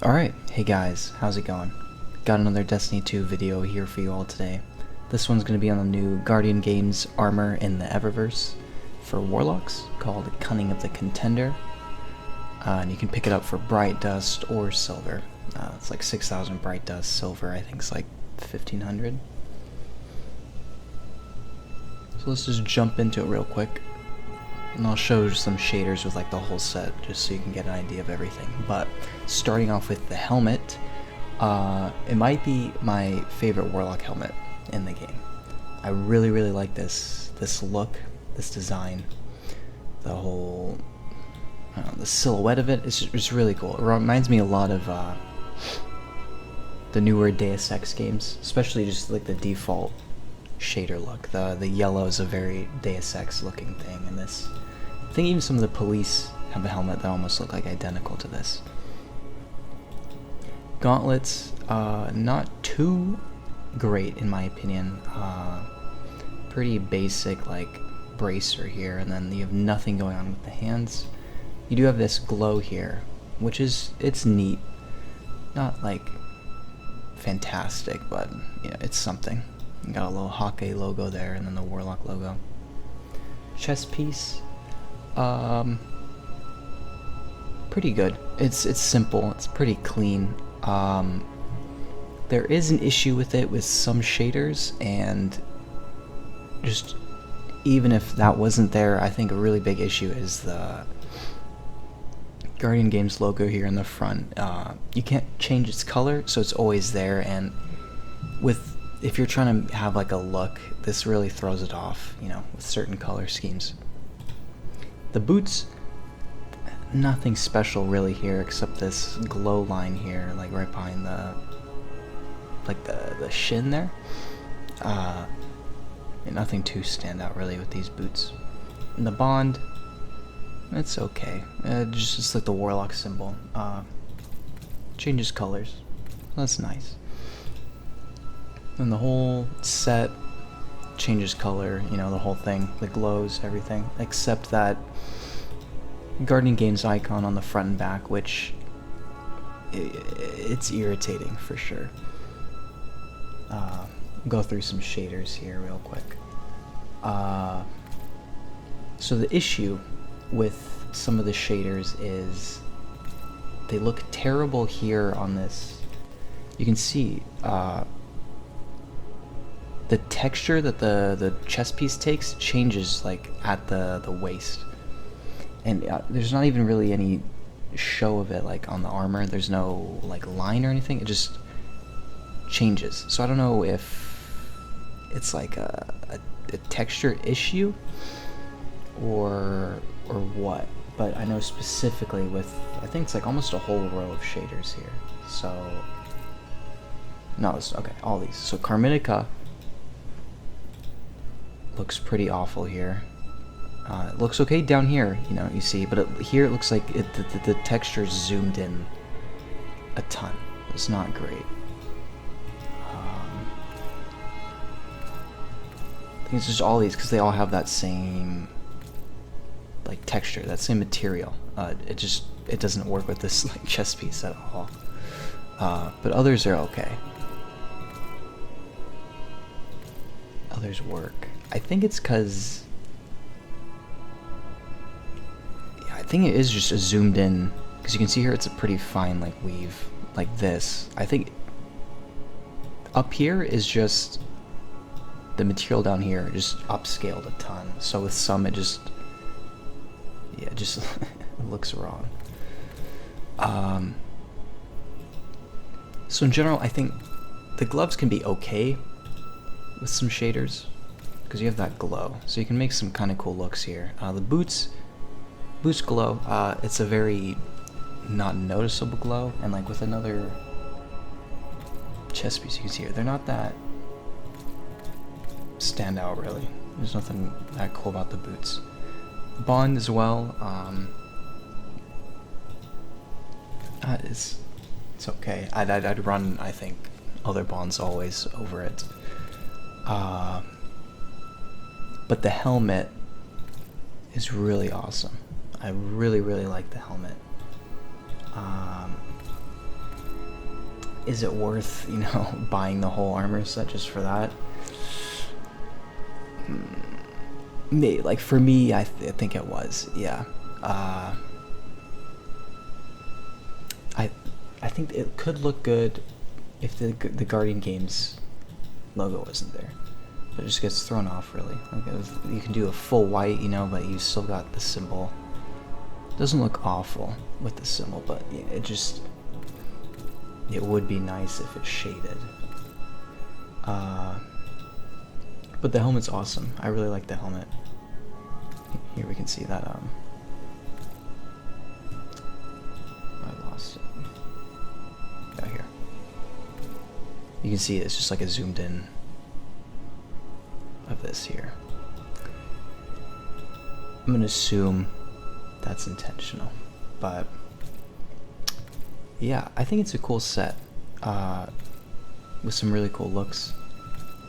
Alright, hey guys, how's it going? Got another Destiny 2 video here for you all today. This one's going to be on the new Guardian Games armor in the Eververse for Warlocks, called Cunning of the Contender. And you can pick it up for Bright Dust or Silver. It's like 6,000 Bright Dust, Silver I think it's like 1,500. So let's just jump into it real quick. And I'll show some shaders with like the whole set, just so you can get an idea of everything. But starting off with the helmet, it might be my favorite Warlock helmet in the game. I really like this look, this design, the whole, the silhouette of it. It's really cool. It reminds me a lot of the newer Deus Ex games, especially just like the default shader look. The yellow is a very Deus Ex looking thing, and this. I think even some of the police have a helmet that almost look like identical to this. Gauntlets, not too great in my opinion. Pretty basic like bracer here, and then you have nothing going on with the hands. You do have this glow here, which it's neat. Not like fantastic, but yeah, it's something. You got a little Hawkeye logo there, and then the Warlock logo. Chest piece. Pretty good. It's simple. It's pretty clean. There is an issue with it with some shaders, and just even if that wasn't there, I think a really big issue is the Guardian Games logo here in the front. You can't change its color, so it's always there, and if you're trying to have like a look, this really throws it off, you know, with certain color schemes. The boots, nothing special really here except this glow line here, like right behind the shin there. Nothing too stand out really with these boots. And the bond, it's okay. Just like the Warlock symbol. Changes colors. That's nice. And the whole set changes color, you know, the whole thing, the glows, everything, except that Guardian Games icon on the front and back, which it's irritating for sure. Go through some shaders here real quick. So the issue with some of the shaders is they look terrible here on this. You can see the texture that the chest piece takes changes like at the waist, and there's not even really any show of it like on the armor. There's no like line or anything. It just changes. So I don't know if it's like a texture issue or what, but I know specifically with, I think it's like almost a whole row of shaders here. So no, it's okay, all these. So Carminica looks pretty awful here. It looks okay down here, you know, you see, but here it looks like the texture's zoomed in a ton. It's not great. I think it's just all these because they all have that same like texture, that same material. It doesn't work with this like chest piece at all. But others are okay. Others work. I think it's because, yeah, I think it is just a zoomed in, because you can see here it's a pretty fine like weave like this. I think up here is just the material down here just upscaled a ton. So with some it just, yeah, it just it looks wrong. So in general, I think the gloves can be okay with some shaders, because you have that glow, so you can make some kind of cool looks here. The boots glow. It's a very not noticeable glow, and like with another chest piece you can see here, they're not that stand out really. There's nothing that cool about the boots. Bond as well. It's okay. I'd run, I think, other bonds always over it. But the helmet is really awesome. I really like the helmet. is it worth, you know, buying the whole armor set just for that? Like for me, I think it was, yeah. I think it could look good if the Guardian Games logo wasn't there. But it just gets thrown off, really. Like you can do a full white, you know, but you still got the symbol. It doesn't look awful with the symbol, but it would be nice if it's shaded. But the helmet's awesome. I really like the helmet. Here we can see that, I lost it. Yeah, here. You can see it's just like a zoomed in of this here. I'm gonna assume that's intentional, but yeah, I think it's a cool set with some really cool looks.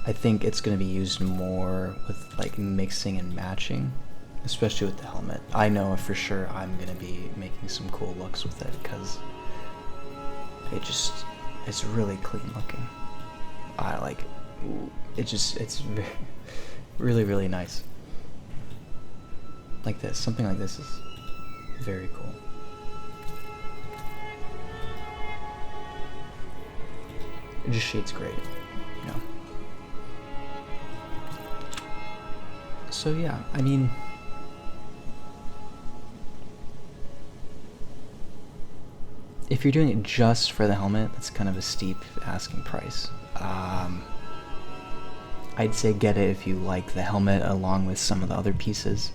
I think it's gonna be used more with like mixing and matching, especially with the helmet. I know for sure I'm gonna be making some cool looks with it because it's really clean looking. I like it's really, really nice. Like this, something like this is very cool. It just shades great, you know. So yeah, I mean, if you're doing it just for the helmet, that's kind of a steep asking price. I'd say get it if you like the helmet along with some of the other pieces.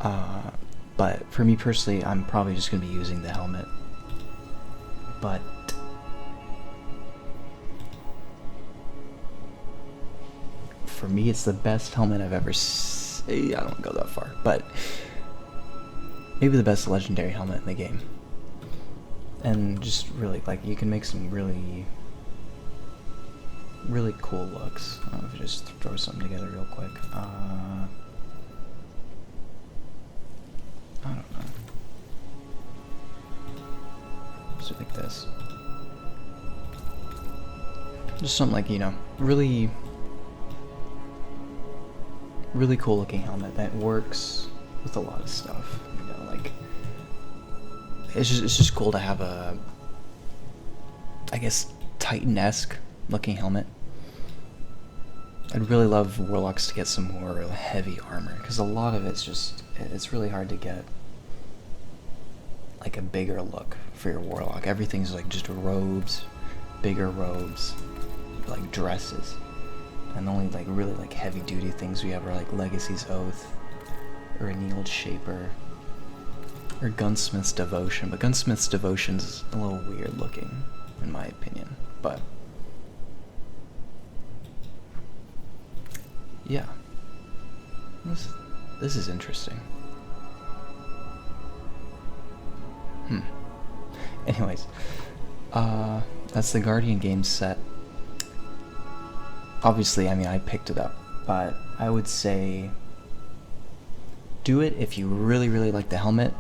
But for me personally, I'm probably just going to be using the helmet. But for me, it's the best helmet I've ever seen. I don't go that far, but maybe the best legendary helmet in the game. And just really, like, you can make some really cool looks. I don't know if I just throw something together real quick. I don't know. Just like this. Just something like, you know, really cool looking helmet that works with a lot of stuff. You know, like it's just cool to have a, I guess, Titan-esque looking helmet. I'd really love Warlocks to get some more heavy armor, because a lot of it's really hard to get like a bigger look for your Warlock. Everything's like just robes, bigger robes, like dresses, and the only like really like heavy duty things we have are like Legacy's Oath, or Annealed Shaper, or Gunsmith's Devotion. But Gunsmith's Devotion's a little weird looking, in my opinion. But yeah, this is interesting. Anyways, that's the Guardian Games set. Obviously, I mean, I picked it up, but I would say do it if you really, really like the helmet,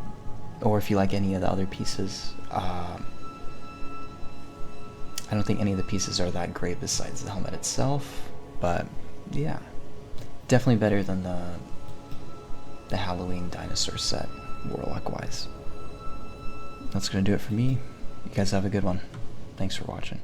or if you like any of the other pieces. I don't think any of the pieces are that great besides the helmet itself, but yeah, definitely better than the Halloween dinosaur set, Warlock-wise. That's gonna do it for me. You guys have a good one. Thanks for watching.